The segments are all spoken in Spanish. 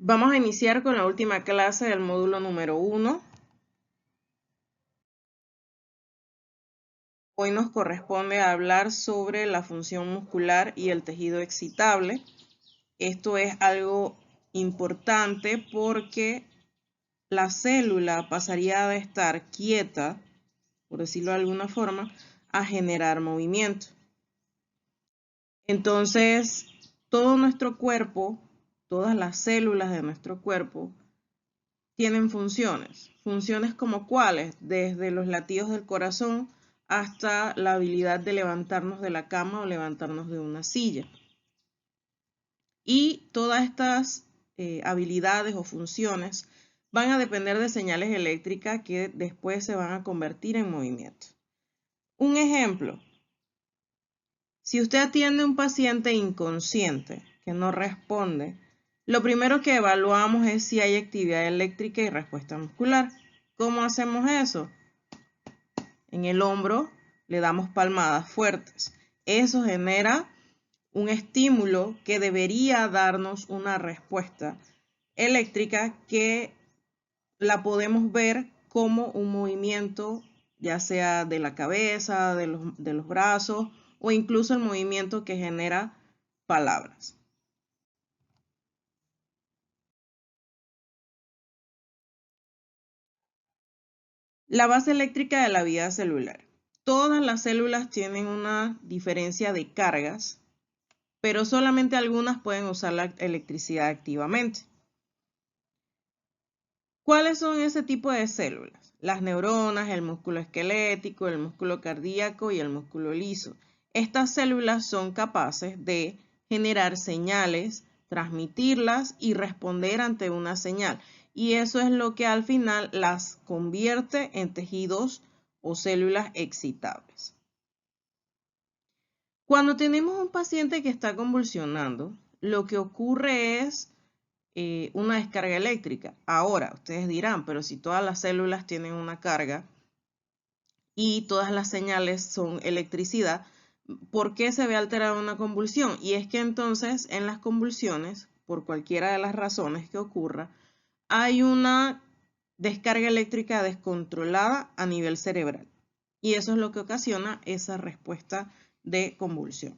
Vamos a iniciar con la última clase del módulo número 1. Hoy nos corresponde hablar sobre la función muscular y el tejido excitable. Esto es algo importante porque la célula pasaría de estar quieta, por decirlo de alguna forma, a generar movimiento. Entonces, todo nuestro cuerpo, todas las células de nuestro cuerpo, tienen funciones. Funciones como cuáles, desde los latidos del corazón hasta la habilidad de levantarnos de la cama o levantarnos de una silla. Y todas estas habilidades o funciones van a depender de señales eléctricas que después se van a convertir en movimiento. Un ejemplo, si usted atiende a un paciente inconsciente que no responde, lo primero que evaluamos es si hay actividad eléctrica y respuesta muscular. ¿Cómo hacemos eso? En el hombro le damos palmadas fuertes. Eso genera un estímulo que debería darnos una respuesta eléctrica que la podemos ver como un movimiento, ya sea de la cabeza, de los brazos o incluso el movimiento que genera palabras. La base eléctrica de la vida celular. Todas las células tienen una diferencia de cargas, pero solamente algunas pueden usar la electricidad activamente. ¿Cuáles son ese tipo de células? Las neuronas, el músculo esquelético, el músculo cardíaco y el músculo liso. Estas células son capaces de generar señales, transmitirlas y responder ante una señal. Y eso es lo que al final las convierte en tejidos o células excitables. Cuando tenemos un paciente que está convulsionando, lo que ocurre es una descarga eléctrica. Ahora, ustedes dirán, pero si todas las células tienen una carga y todas las señales son electricidad, ¿por qué se ve alterada una convulsión? Y es que entonces en las convulsiones, por cualquiera de las razones que ocurra, hay una descarga eléctrica descontrolada a nivel cerebral. Y eso es lo que ocasiona esa respuesta de convulsión.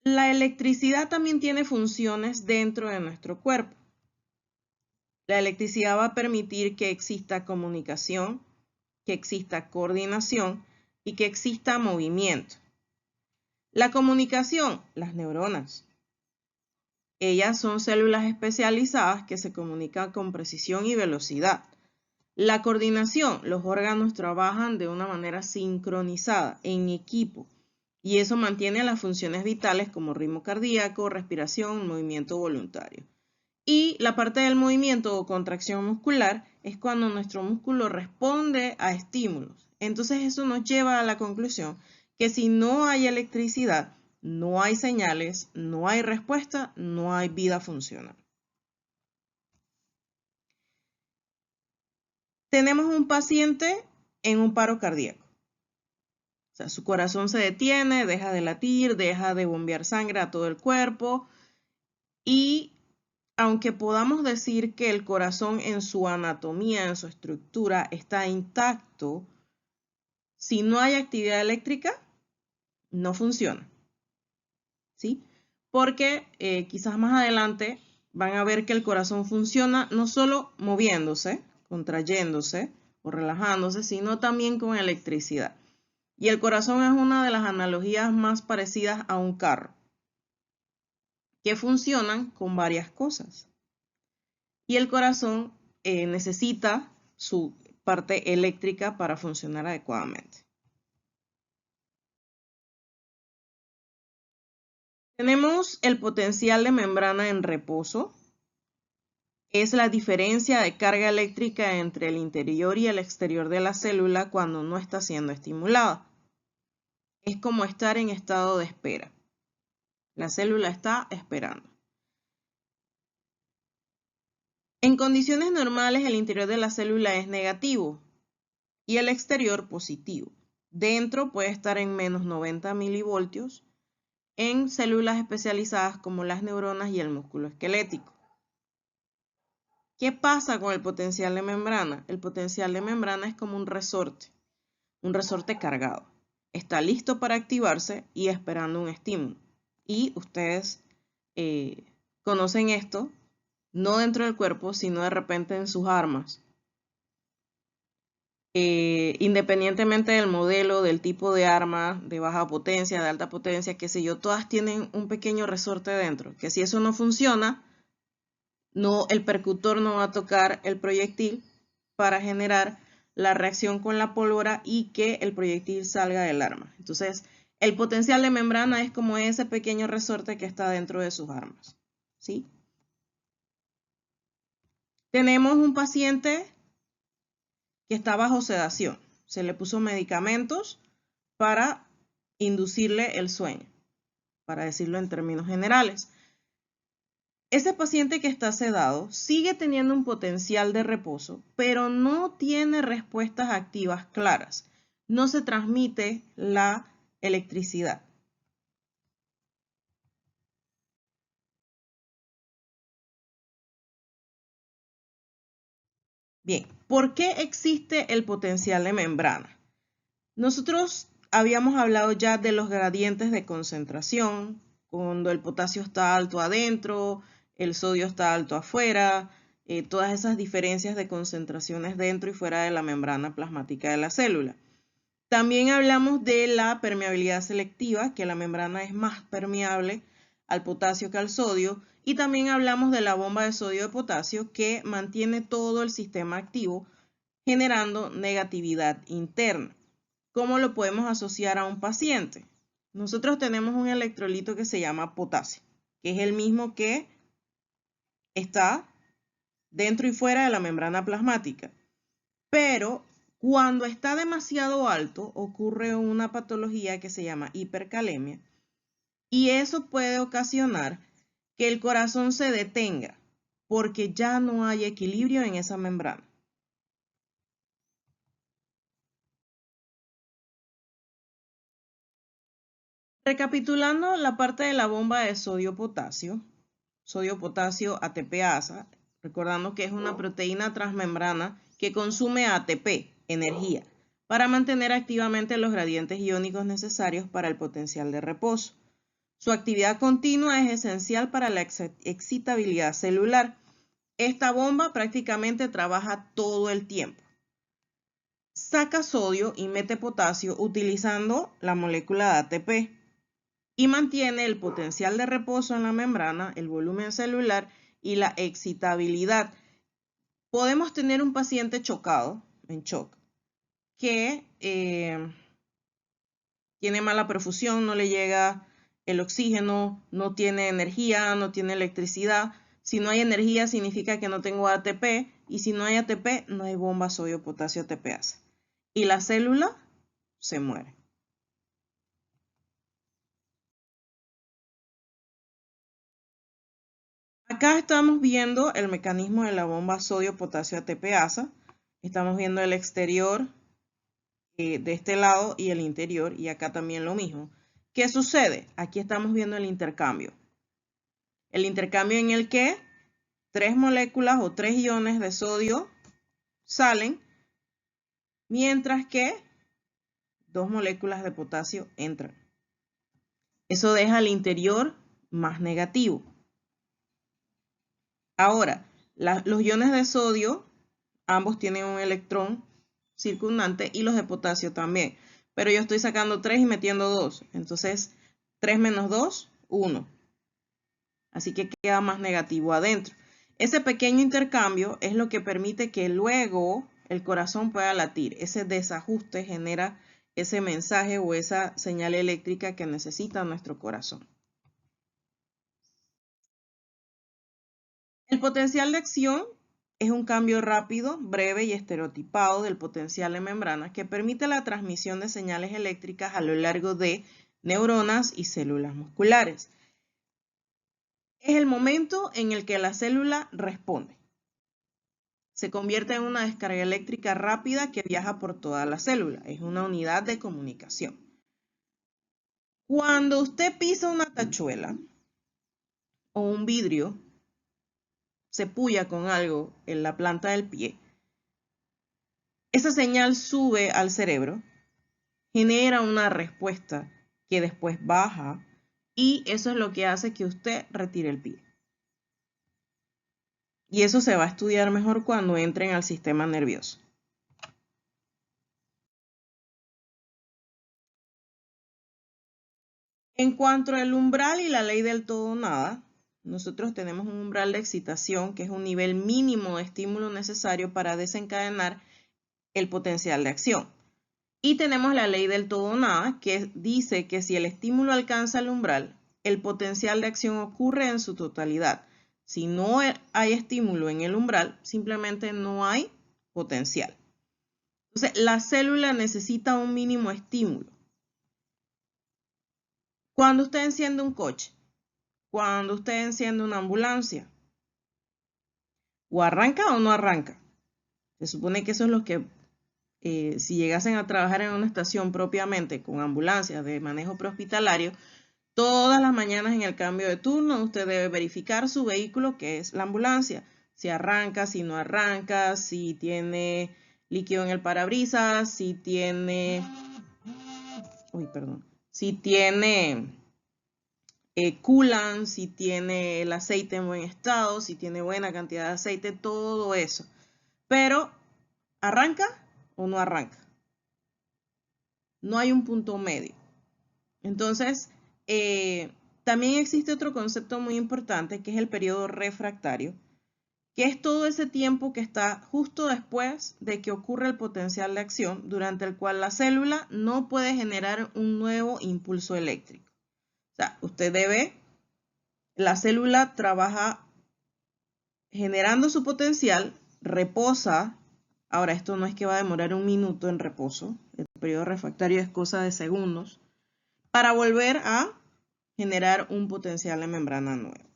La electricidad también tiene funciones dentro de nuestro cuerpo. La electricidad va a permitir que exista comunicación, que exista coordinación y que exista movimiento. La comunicación, las neuronas. Ellas son células especializadas que se comunican con precisión y velocidad. La coordinación, los órganos trabajan de una manera sincronizada, en equipo, y eso mantiene las funciones vitales como ritmo cardíaco, respiración, movimiento voluntario. Y la parte del movimiento o contracción muscular es cuando nuestro músculo responde a estímulos. Entonces eso nos lleva a la conclusión que si no hay electricidad, no hay señales, no hay respuesta, no hay vida funcional. Tenemos un paciente en un paro cardíaco. O sea, su corazón se detiene, deja de latir, deja de bombear sangre a todo el cuerpo y aunque podamos decir que el corazón en su anatomía, en su estructura, está intacto, si no hay actividad eléctrica, no funciona. ¿Sí? Porque quizás más adelante van a ver que el corazón funciona no solo moviéndose, contrayéndose o relajándose, sino también con electricidad. Y el corazón es una de las analogías más parecidas a un carro, que funcionan con varias cosas. Y el corazón necesita su parte eléctrica para funcionar adecuadamente. Tenemos el potencial de membrana en reposo. Es la diferencia de carga eléctrica entre el interior y el exterior de la célula cuando no está siendo estimulada. Es como estar en estado de espera. La célula está esperando. En condiciones normales, el interior de la célula es negativo y el exterior positivo. Dentro puede estar en menos 90 milivoltios en células especializadas como las neuronas y el músculo esquelético. ¿Qué pasa con el potencial de membrana? El potencial de membrana es como un resorte cargado. Está listo para activarse y esperando un estímulo. Y ustedes conocen esto, no dentro del cuerpo, sino de repente en sus armas. Independientemente del modelo, del tipo de arma, de baja potencia, de alta potencia, qué sé yo, todas tienen un pequeño resorte dentro, que si eso no funciona, el percutor no va a tocar el proyectil para generar la reacción con la pólvora y que el proyectil salga del arma. Entonces, el potencial de membrana es como ese pequeño resorte que está dentro de sus armas, ¿sí? Tenemos un paciente que está bajo sedación. Se le puso medicamentos para inducirle el sueño, para decirlo en términos generales. Ese paciente que está sedado sigue teniendo un potencial de reposo, pero no tiene respuestas activas claras. No se transmite la electricidad. Bien, ¿por qué existe el potencial de membrana? Nosotros habíamos hablado ya de los gradientes de concentración, cuando el potasio está alto adentro, el sodio está alto afuera, todas esas diferencias de concentraciones dentro y fuera de la membrana plasmática de la célula. También hablamos de la permeabilidad selectiva, que la membrana es más permeable al potasio que al sodio, y también hablamos de la bomba de sodio de potasio, que mantiene todo el sistema activo, generando negatividad interna. ¿Cómo lo podemos asociar a un paciente? Nosotros tenemos un electrolito que se llama potasio, que es el mismo que está dentro y fuera de la membrana plasmática. Pero cuando está demasiado alto, ocurre una patología que se llama hipercalemia, y eso puede ocasionar que el corazón se detenga porque ya no hay equilibrio en esa membrana. Recapitulando la parte de la bomba de sodio-potasio ATPasa, recordando que es una proteína transmembrana que consume ATP, energía, para mantener activamente los gradientes iónicos necesarios para el potencial de reposo. Su actividad continua es esencial para la excitabilidad celular. Esta bomba prácticamente trabaja todo el tiempo. Saca sodio y mete potasio utilizando la molécula de ATP y mantiene el potencial de reposo en la membrana, el volumen celular y la excitabilidad. Podemos tener un paciente chocado, en shock, que tiene mala perfusión, no le llega el oxígeno, no tiene energía, no tiene electricidad. Si no hay energía significa que no tengo ATP, y si no hay ATP no hay bomba sodio-potasio ATPasa. Y la célula se muere. Acá estamos viendo el mecanismo de la bomba sodio-potasio ATPasa. Estamos viendo el exterior de este lado y el interior, y acá también lo mismo. ¿Qué sucede? Aquí estamos viendo el intercambio. El intercambio en el que 3 moléculas o 3 iones de sodio salen, mientras que 2 moléculas de potasio entran. Eso deja el interior más negativo. Ahora, los iones de sodio, ambos tienen un electrón circundante, y los de potasio también. Pero yo estoy sacando 3 y metiendo 2. Entonces, 3 menos 2, 1. Así que queda más negativo adentro. Ese pequeño intercambio es lo que permite que luego el corazón pueda latir. Ese desajuste genera ese mensaje o esa señal eléctrica que necesita nuestro corazón. El potencial de acción es un cambio rápido, breve y estereotipado del potencial de membrana que permite la transmisión de señales eléctricas a lo largo de neuronas y células musculares. Es el momento en el que la célula responde. se convierte en una descarga eléctrica rápida que viaja por toda la célula. Es una unidad de comunicación. Cuando usted pisa una tachuela o un vidrio, se puya con algo en la planta del pie, esa señal sube al cerebro, genera una respuesta que después baja y eso es lo que hace que usted retire el pie. Y eso se va a estudiar mejor cuando entren al sistema nervioso. En cuanto al umbral y la ley del todo o nada, nosotros tenemos un umbral de excitación que es un nivel mínimo de estímulo necesario para desencadenar el potencial de acción. Y tenemos la ley del todo o nada que dice que si el estímulo alcanza el umbral, el potencial de acción ocurre en su totalidad. Si no hay estímulo en el umbral, simplemente no hay potencial. Entonces, la célula necesita un mínimo estímulo. Cuando usted enciende un coche, cuando usted enciende una ambulancia, o arranca o no arranca. Se supone que eso es lo que, si llegasen a trabajar en una estación propiamente con ambulancias de manejo prehospitalario, todas las mañanas en el cambio de turno usted debe verificar su vehículo, que es la ambulancia, si arranca, si no arranca, si tiene líquido en el parabrisas, si tiene coolant, si tiene el aceite en buen estado, si tiene buena cantidad de aceite, todo eso. Pero, ¿arranca o no arranca? No hay un punto medio. Entonces, también existe otro concepto muy importante que es el periodo refractario, que es todo ese tiempo que está justo después de que ocurre el potencial de acción, durante el cual la célula no puede generar un nuevo impulso eléctrico. O sea, la célula trabaja generando su potencial, reposa. Ahora, esto no es que va a demorar un minuto en reposo, el periodo refractario es cosa de segundos, para volver a generar un potencial en membrana nuevo.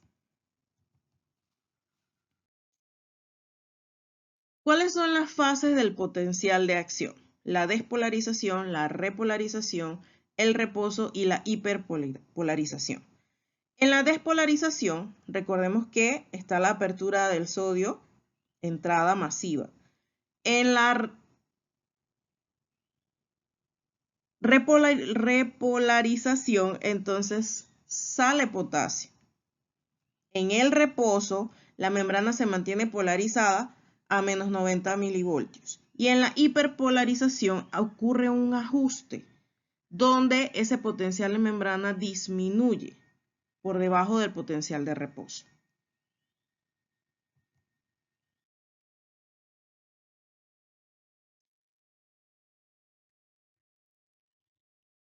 ¿Cuáles son las fases del potencial de acción? La despolarización, la repolarización, el reposo y la hiperpolarización. En la despolarización, recordemos que está la apertura del sodio, entrada masiva. En la repolarización, entonces, sale potasio. En el reposo, la membrana se mantiene polarizada a menos 90 milivoltios. Y en la hiperpolarización ocurre un ajuste donde ese potencial de membrana disminuye por debajo del potencial de reposo.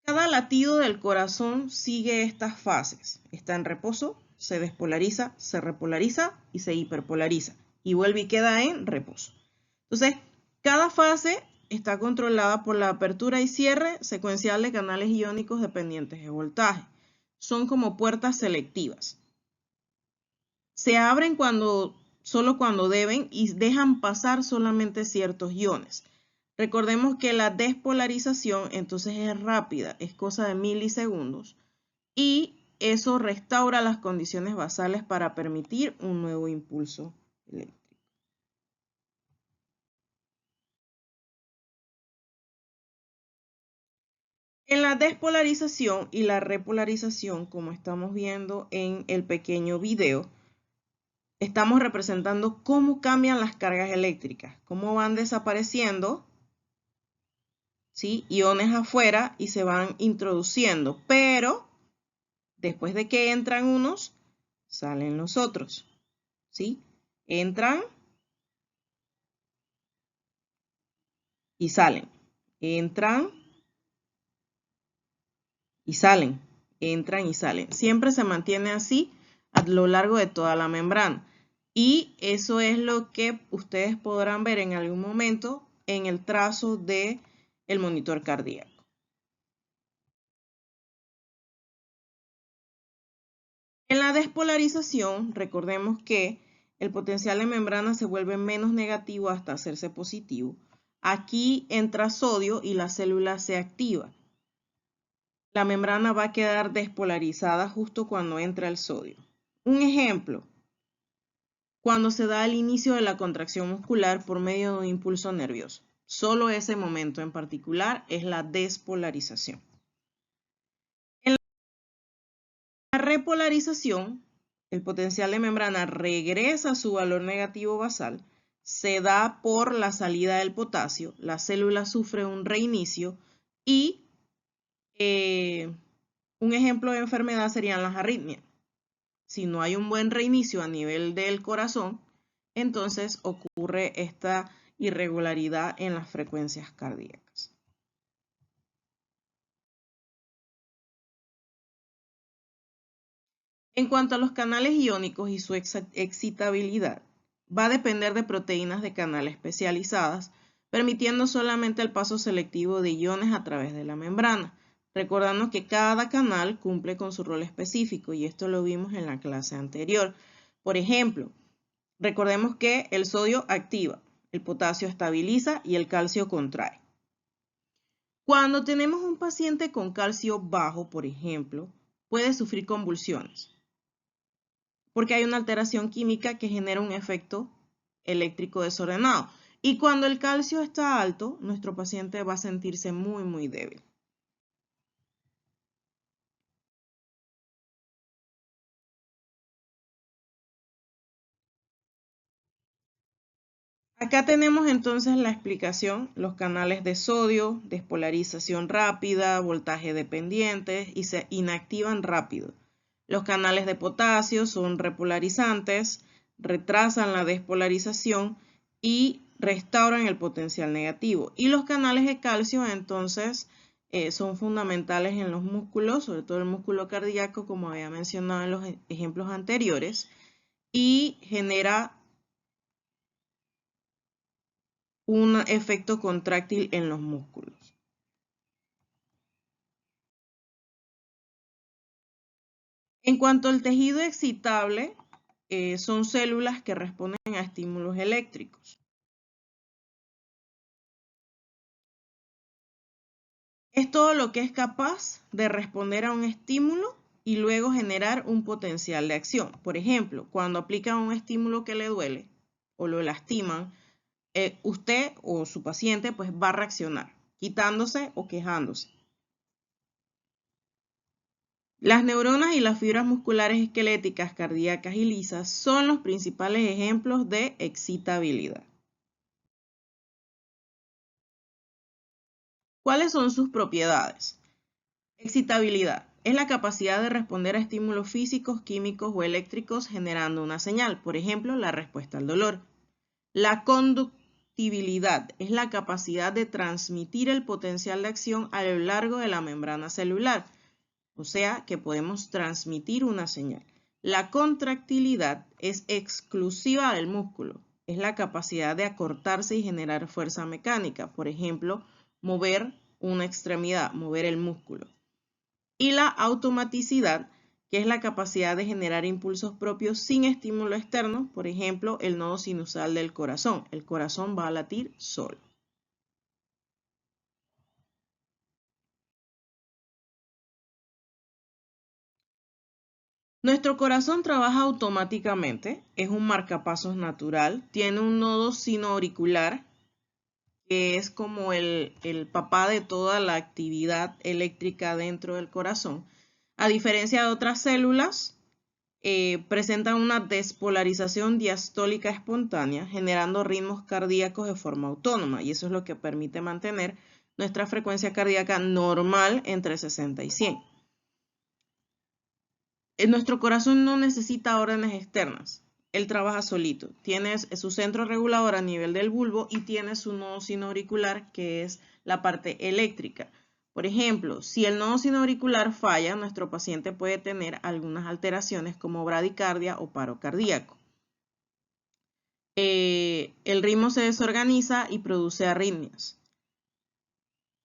Cada latido del corazón sigue estas fases. Está en reposo, se despolariza, se repolariza y se hiperpolariza. Y vuelve y queda en reposo. Entonces, cada fase está controlada por la apertura y cierre secuencial de canales iónicos dependientes de voltaje. Son como puertas selectivas. Se abren solo cuando deben y dejan pasar solamente ciertos iones. Recordemos que la despolarización entonces es rápida, es cosa de milisegundos y eso restaura las condiciones basales para permitir un nuevo impulso eléctrico. En la despolarización y la repolarización, como estamos viendo en el pequeño video, estamos representando cómo cambian las cargas eléctricas, cómo van desapareciendo, ¿sí?, iones afuera y se van introduciendo, pero después de que entran unos, salen los otros, ¿sí? Entran y salen, entran y salen, entran y salen. Siempre se mantiene así a lo largo de toda la membrana. Y eso es lo que ustedes podrán ver en algún momento en el trazo del monitor cardíaco. En la despolarización, recordemos que el potencial de membrana se vuelve menos negativo hasta hacerse positivo. Aquí entra sodio y la célula se activa. La membrana va a quedar despolarizada justo cuando entra el sodio. Un ejemplo, cuando se da el inicio de la contracción muscular por medio de un impulso nervioso. Solo ese momento en particular es la despolarización. En la repolarización, el potencial de membrana regresa a su valor negativo basal, se da por la salida del potasio, la célula sufre un reinicio y un ejemplo de enfermedad serían las arritmias. Si no hay un buen reinicio a nivel del corazón, entonces ocurre esta irregularidad en las frecuencias cardíacas. En cuanto a los canales iónicos y su excitabilidad, va a depender de proteínas de canal especializadas, permitiendo solamente el paso selectivo de iones a través de la membrana, recordando que cada canal cumple con su rol específico y esto lo vimos en la clase anterior. Por ejemplo, recordemos que el sodio activa, el potasio estabiliza y el calcio contrae. Cuando tenemos un paciente con calcio bajo, por ejemplo, puede sufrir convulsiones, porque hay una alteración química que genera un efecto eléctrico desordenado. Y cuando el calcio está alto, nuestro paciente va a sentirse muy débil. Acá tenemos entonces la explicación, los canales de sodio, despolarización rápida, voltaje dependiente y se inactivan rápido. Los canales de potasio son repolarizantes, retrasan la despolarización y restauran el potencial negativo. Y los canales de calcio entonces son fundamentales en los músculos, sobre todo el músculo cardíaco, como había mencionado en los ejemplos anteriores, y genera un efecto contráctil en los músculos. En cuanto al tejido excitable, son células que responden a estímulos eléctricos. Es todo lo que es capaz de responder a un estímulo y luego generar un potencial de acción. Por ejemplo, cuando aplican un estímulo que le duele o lo lastiman, usted o su paciente pues va a reaccionar, quitándose o quejándose. Las neuronas y las fibras musculares esqueléticas, cardíacas y lisas son los principales ejemplos de excitabilidad. ¿Cuáles son sus propiedades? Excitabilidad es la capacidad de responder a estímulos físicos, químicos o eléctricos generando una señal, por ejemplo, la respuesta al dolor. La conductibilidad es la capacidad de transmitir el potencial de acción a lo largo de la membrana celular, o sea que podemos transmitir una señal. La contractilidad es exclusiva del músculo, es la capacidad de acortarse y generar fuerza mecánica, por ejemplo, mover una extremidad, mover el músculo. Y la automaticidad, que es la capacidad de generar impulsos propios sin estímulo externo, por ejemplo, el nodo sinusal del corazón. El corazón va a latir solo. Nuestro corazón trabaja automáticamente, es un marcapasos natural, tiene un nodo sinoauricular, que es como el papá de toda la actividad eléctrica dentro del corazón. A diferencia de otras células, presentan una despolarización diastólica espontánea, generando ritmos cardíacos de forma autónoma, y eso es lo que permite mantener nuestra frecuencia cardíaca normal entre 60 y 100. Nuestro corazón no necesita órdenes externas, él trabaja solito. Tiene su centro regulador a nivel del bulbo y tiene su nodo sinoauricular, que es la parte eléctrica. Por ejemplo, si el nodo sinoauricular falla, nuestro paciente puede tener algunas alteraciones como bradicardia o paro cardíaco. El ritmo se desorganiza y produce arritmias.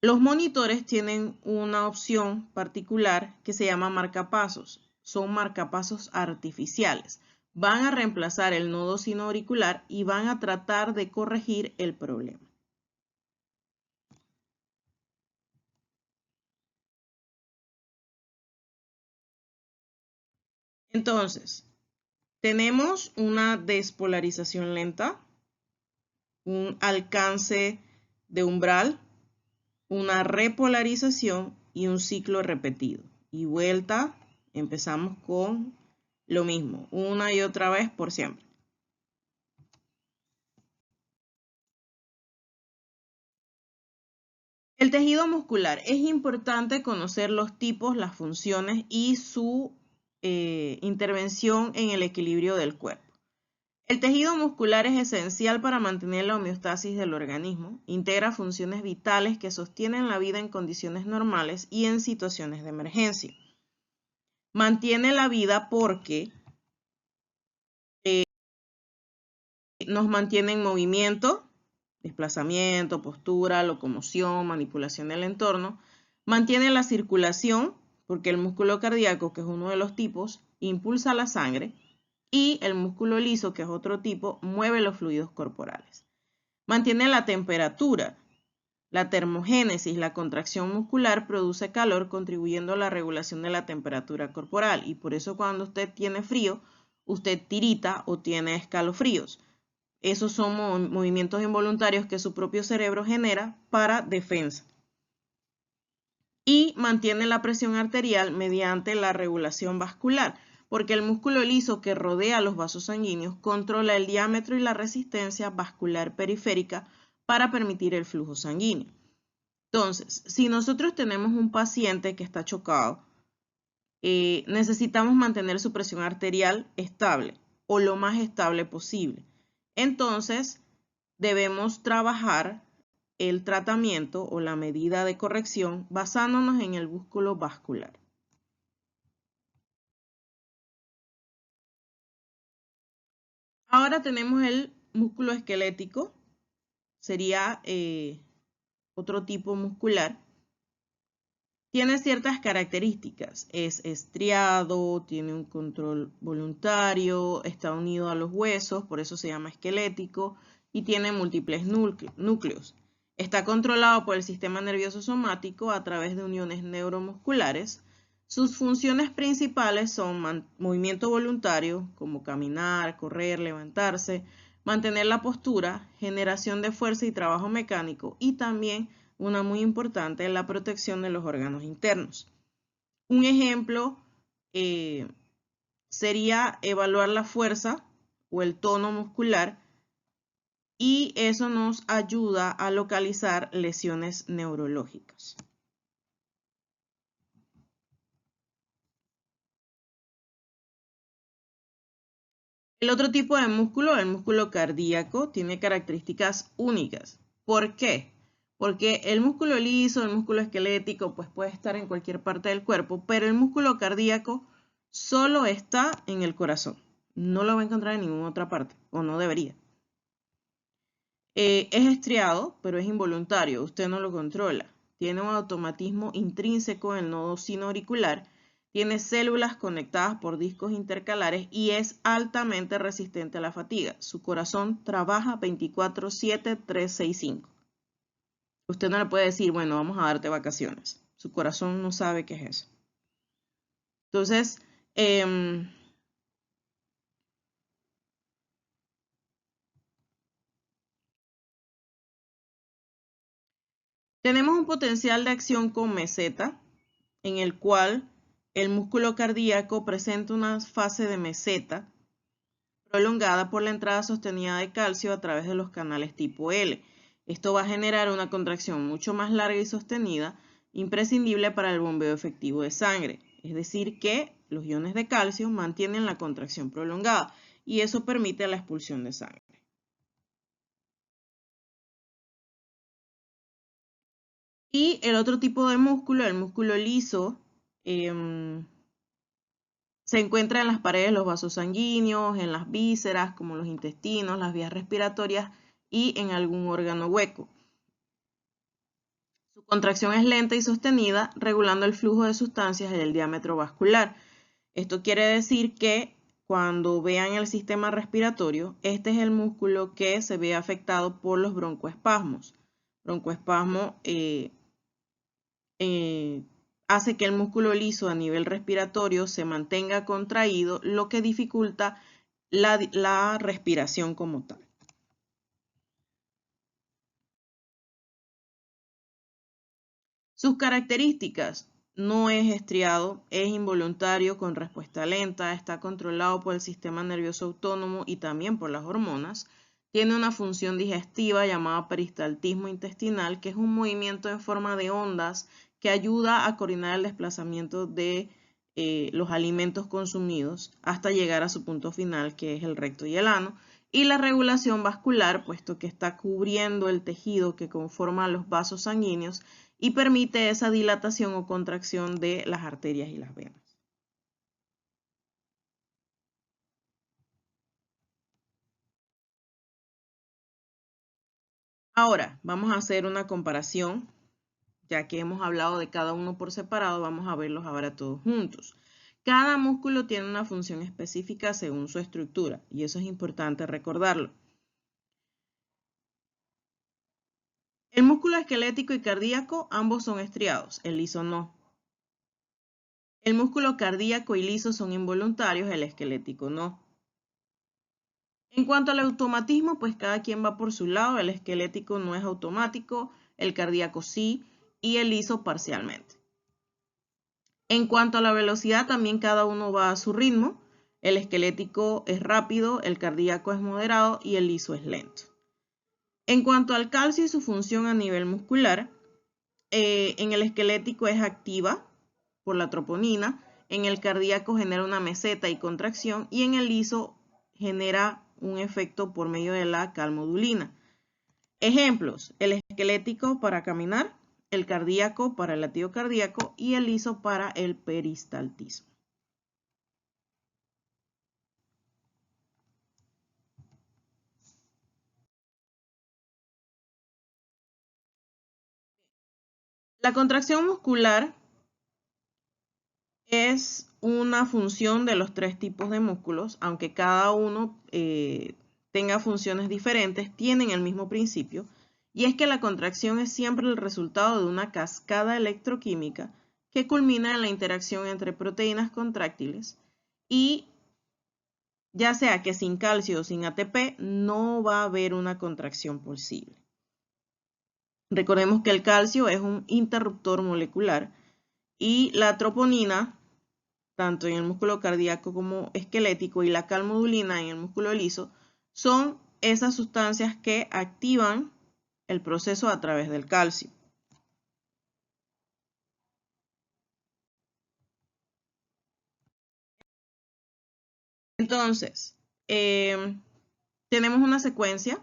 Los monitores tienen una opción particular que se llama marcapasos. Son marcapasos artificiales. van a reemplazar el nodo sinoauricular y van a tratar de corregir el problema. Entonces, tenemos una despolarización lenta, un alcance de umbral, una repolarización y un ciclo repetido. Y vuelta, empezamos con lo mismo, una y otra vez por siempre. El tejido muscular. Es importante conocer los tipos, las funciones y su intervención en el equilibrio del cuerpo. El tejido muscular es esencial para mantener la homeostasis del organismo, integra funciones vitales que sostienen la vida en condiciones normales y en situaciones de emergencia. Mantiene la vida porque nos mantiene en movimiento, desplazamiento, postura, locomoción, manipulación del entorno. Mantiene la circulación, porque el músculo cardíaco, que es uno de los tipos, impulsa la sangre, y el músculo liso, que es otro tipo, mueve los fluidos corporales. Mantiene la temperatura. La termogénesis, la contracción muscular, produce calor, contribuyendo a la regulación de la temperatura corporal. Y por eso cuando usted tiene frío, usted tirita o tiene escalofríos. Esos son movimientos involuntarios que su propio cerebro genera para defensa. Y mantiene la presión arterial mediante la regulación vascular, porque el músculo liso que rodea los vasos sanguíneos controla el diámetro y la resistencia vascular periférica para permitir el flujo sanguíneo. Entonces, si nosotros tenemos un paciente que está chocado, necesitamos mantener su presión arterial estable o lo más estable posible. Entonces, debemos trabajar el tratamiento o la medida de corrección basándonos en el músculo vascular. Ahora tenemos el músculo esquelético, sería otro tipo muscular. Tiene ciertas características, es estriado, tiene un control voluntario, está unido a los huesos, por eso se llama esquelético, y tiene múltiples núcleos. Está controlado por el sistema nervioso somático a través de uniones neuromusculares. Sus funciones principales son movimiento voluntario, como caminar, correr, levantarse, mantener la postura, generación de fuerza y trabajo mecánico, y también una muy importante, la protección de los órganos internos. Un ejemplo sería evaluar la fuerza o el tono muscular, y eso nos ayuda a localizar lesiones neurológicas. El otro tipo de músculo, el músculo cardíaco, tiene características únicas. ¿Por qué? Porque el músculo liso, el músculo esquelético, pues puede estar en cualquier parte del cuerpo, pero el músculo cardíaco solo está en el corazón. No lo va a encontrar en ninguna otra parte, o no debería. Es estriado, pero es involuntario, usted no lo controla. Tiene un automatismo intrínseco en el nodo sinoauricular, tiene células conectadas por discos intercalares y es altamente resistente a la fatiga. Su corazón trabaja 24/7, 365. Usted no le puede decir, bueno, vamos a darte vacaciones. Su corazón no sabe qué es eso. Entonces, tenemos un potencial de acción con meseta, en el cual el músculo cardíaco presenta una fase de meseta prolongada por la entrada sostenida de calcio a través de los canales tipo L. Esto va a generar una contracción mucho más larga y sostenida, imprescindible para el bombeo efectivo de sangre. Es decir, que los iones de calcio mantienen la contracción prolongada y eso permite la expulsión de sangre. Y el otro tipo de músculo, el músculo liso, se encuentra en las paredes de los vasos sanguíneos, en las vísceras, como los intestinos, las vías respiratorias y en algún órgano hueco. Su contracción es lenta y sostenida, regulando el flujo de sustancias y el diámetro vascular. Esto quiere decir que cuando vean el sistema respiratorio, este es el músculo que se ve afectado por los broncoespasmos. Broncoespasmo hace que el músculo liso a nivel respiratorio se mantenga contraído, lo que dificulta la respiración como tal. Sus características: no es estriado, es involuntario con respuesta lenta, está controlado por el sistema nervioso autónomo y también por las hormonas. Tiene una función digestiva llamada peristaltismo intestinal, que es un movimiento en forma de ondas que ayuda a coordinar el desplazamiento de los alimentos consumidos hasta llegar a su punto final, que es el recto y el ano. Y la regulación vascular, puesto que está cubriendo el tejido que conforma los vasos sanguíneos y permite esa dilatación o contracción de las arterias y las venas. Ahora, vamos a hacer una comparación. Ya que hemos hablado de cada uno por separado, vamos a verlos ahora todos juntos. Cada músculo tiene una función específica según su estructura, y eso es importante recordarlo. El músculo esquelético y cardíaco, ambos son estriados, el liso no. El músculo cardíaco y liso son involuntarios, el esquelético no. En cuanto al automatismo, pues cada quien va por su lado. El esquelético no es automático, el cardíaco sí, y el liso parcialmente. En cuanto a la velocidad, también cada uno va a su ritmo. El esquelético es rápido, el cardíaco es moderado y el liso es lento. En cuanto al calcio y su función a nivel muscular, en el esquelético es activa por la troponina, en el cardíaco genera una meseta y contracción y en el liso genera un efecto por medio de la calmodulina. Ejemplos: el esquelético para caminar, el cardíaco para el latido cardíaco y el liso para el peristaltismo. La contracción muscular es una función de los tres tipos de músculos, aunque cada uno tenga funciones diferentes, tienen el mismo principio, y es que la contracción es siempre el resultado de una cascada electroquímica que culmina en la interacción entre proteínas contráctiles y ya sea que sin calcio o sin ATP no va a haber una contracción posible. Recordemos que el calcio es un interruptor molecular y la troponina, tanto en el músculo cardíaco como esquelético, y la calmodulina en el músculo liso, son esas sustancias que activan el proceso a través del calcio. Entonces, tenemos una secuencia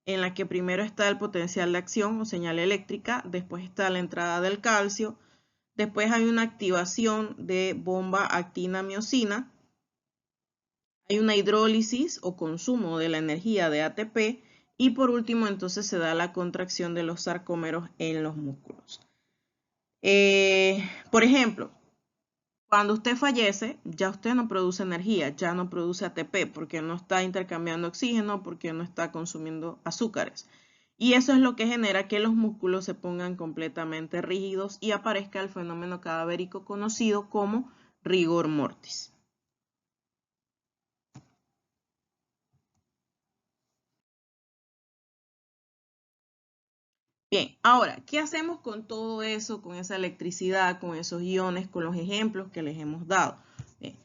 en la que primero está el potencial de acción o señal eléctrica, después está la entrada del calcio, después hay una activación de bomba actina-miosina, hay una hidrólisis o consumo de la energía de ATP y por último entonces se da la contracción de los sarcómeros en los músculos. Por ejemplo, cuando usted fallece, ya usted no produce energía, ya no produce ATP porque no está intercambiando oxígeno, porque no está consumiendo azúcares. Y eso es lo que genera que los músculos se pongan completamente rígidos y aparezca el fenómeno cadavérico conocido como rigor mortis. Bien, ahora, ¿qué hacemos con todo eso, con esa electricidad, con esos iones, con los ejemplos que les hemos dado? Bien,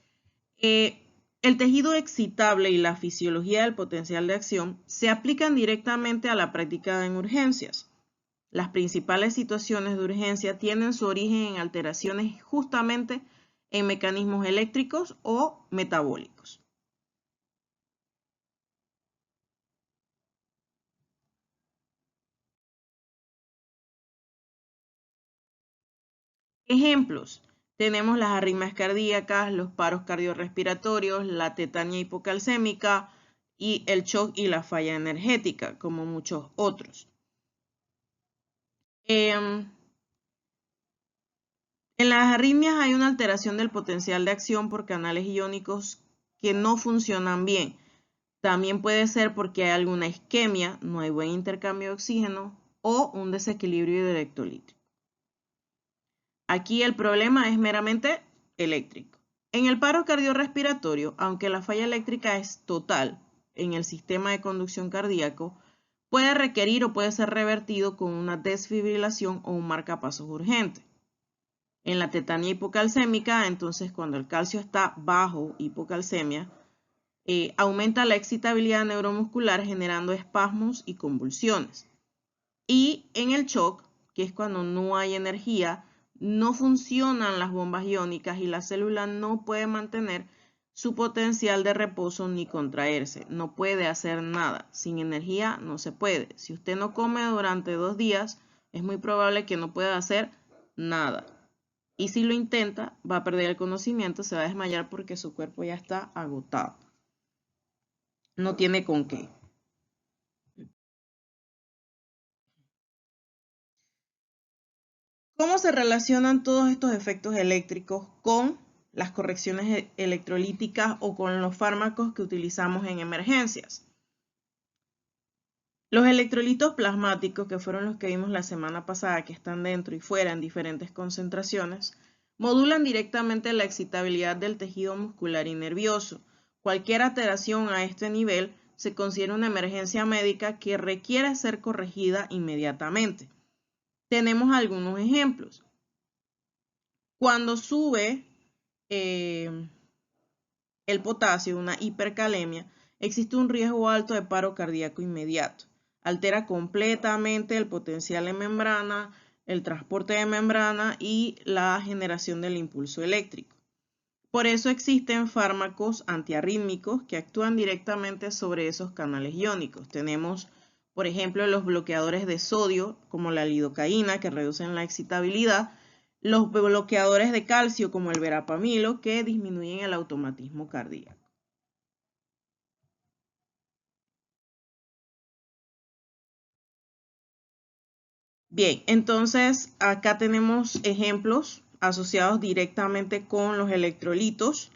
el tejido excitable y la fisiología del potencial de acción se aplican directamente a la práctica en urgencias. Las principales situaciones de urgencia tienen su origen en alteraciones justamente en mecanismos eléctricos o metabólicos. Ejemplos: tenemos las arritmias cardíacas, los paros cardiorrespiratorios, la tetania hipocalcémica y el shock y la falla energética, como muchos otros. En las arritmias hay una alteración del potencial de acción por canales iónicos que no funcionan bien. También puede ser porque hay alguna isquemia, no hay buen intercambio de oxígeno o un desequilibrio electrolítico. Aquí el problema es meramente eléctrico. En el paro cardiorrespiratorio, aunque la falla eléctrica es total en el sistema de conducción cardíaco, puede requerir o puede ser revertido con una desfibrilación o un marcapasos urgente. En la tetania hipocalcémica, entonces cuando el calcio está bajo hipocalcemia, aumenta la excitabilidad neuromuscular generando espasmos y convulsiones. Y en el shock, que es cuando no hay energía, no funcionan las bombas iónicas y la célula no puede mantener su potencial de reposo ni contraerse. No puede hacer nada. Sin energía no se puede. Si usted no come durante 2 días, es muy probable que no pueda hacer nada. Y si lo intenta, va a perder el conocimiento, se va a desmayar porque su cuerpo ya está agotado. No tiene con qué. ¿Cómo se relacionan todos estos efectos eléctricos con las correcciones electrolíticas o con los fármacos que utilizamos en emergencias? Los electrolitos plasmáticos, que fueron los que vimos la semana pasada, que están dentro y fuera en diferentes concentraciones, modulan directamente la excitabilidad del tejido muscular y nervioso. Cualquier alteración a este nivel se considera una emergencia médica que requiere ser corregida inmediatamente. Tenemos algunos ejemplos. Cuando sube el potasio, una hipercalemia, existe un riesgo alto de paro cardíaco inmediato. Altera completamente el potencial en membrana, el transporte de membrana y la generación del impulso eléctrico. Por eso existen fármacos antiarrítmicos que actúan directamente sobre esos canales iónicos. Tenemos, por ejemplo, los bloqueadores de sodio, como la lidocaína, que reducen la excitabilidad, los bloqueadores de calcio, como el verapamilo, que disminuyen el automatismo cardíaco. Bien, entonces acá tenemos ejemplos asociados directamente con los electrolitos.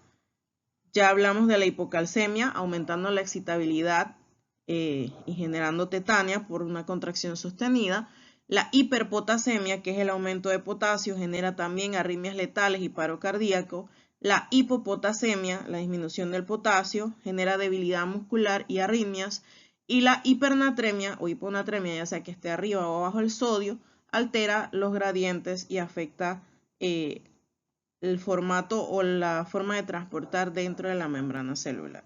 Ya hablamos de la hipocalcemia, aumentando la excitabilidad y generando tetania por una contracción sostenida. La hiperpotasemia, que es el aumento de potasio, genera también arritmias letales y paro cardíaco. La hipopotasemia, la disminución del potasio, genera debilidad muscular y arritmias. Y la hipernatremia o hiponatremia, ya sea que esté arriba o abajo el sodio, altera los gradientes y afecta el formato o la forma de transportar dentro de la membrana celular.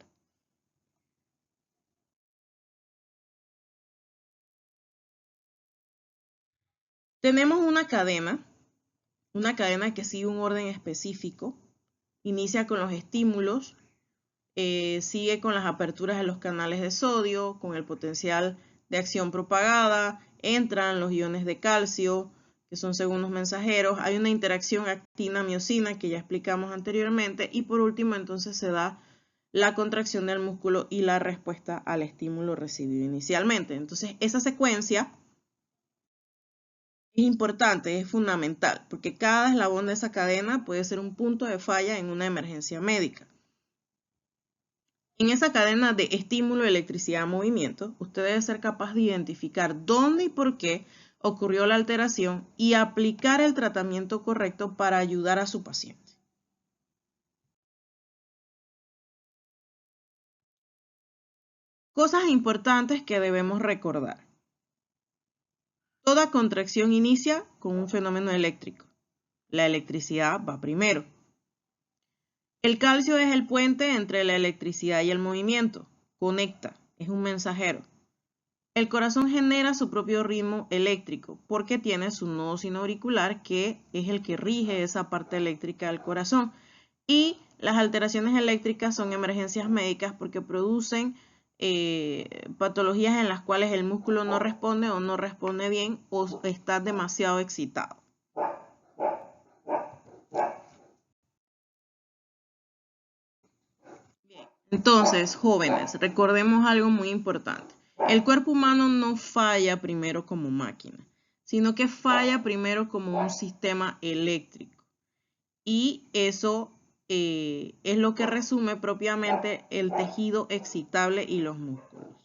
Tenemos una cadena que sigue un orden específico. Inicia con los estímulos, sigue con las aperturas de los canales de sodio, con el potencial de acción propagada, entran los iones de calcio, que son segundos mensajeros, hay una interacción actina-miosina que ya explicamos anteriormente, y por último entonces se da la contracción del músculo y la respuesta al estímulo recibido inicialmente. Entonces esa secuencia es importante, es fundamental, porque cada eslabón de esa cadena puede ser un punto de falla en una emergencia médica. En esa cadena de estímulo, electricidad, movimiento, usted debe ser capaz de identificar dónde y por qué ocurrió la alteración y aplicar el tratamiento correcto para ayudar a su paciente. Cosas importantes que debemos recordar. Toda contracción inicia con un fenómeno eléctrico. La electricidad va primero. El calcio es el puente entre la electricidad y el movimiento. Conecta, es un mensajero. El corazón genera su propio ritmo eléctrico porque tiene su nodo sinoauricular, que es el que rige esa parte eléctrica del corazón. Y las alteraciones eléctricas son emergencias médicas porque producen patologías en las cuales el músculo no responde o no responde bien o está demasiado excitado. Bien, entonces, jóvenes, recordemos algo muy importante. El cuerpo humano no falla primero como máquina, sino que falla primero como un sistema eléctrico. Y eso es lo que resume propiamente el tejido excitable y los músculos.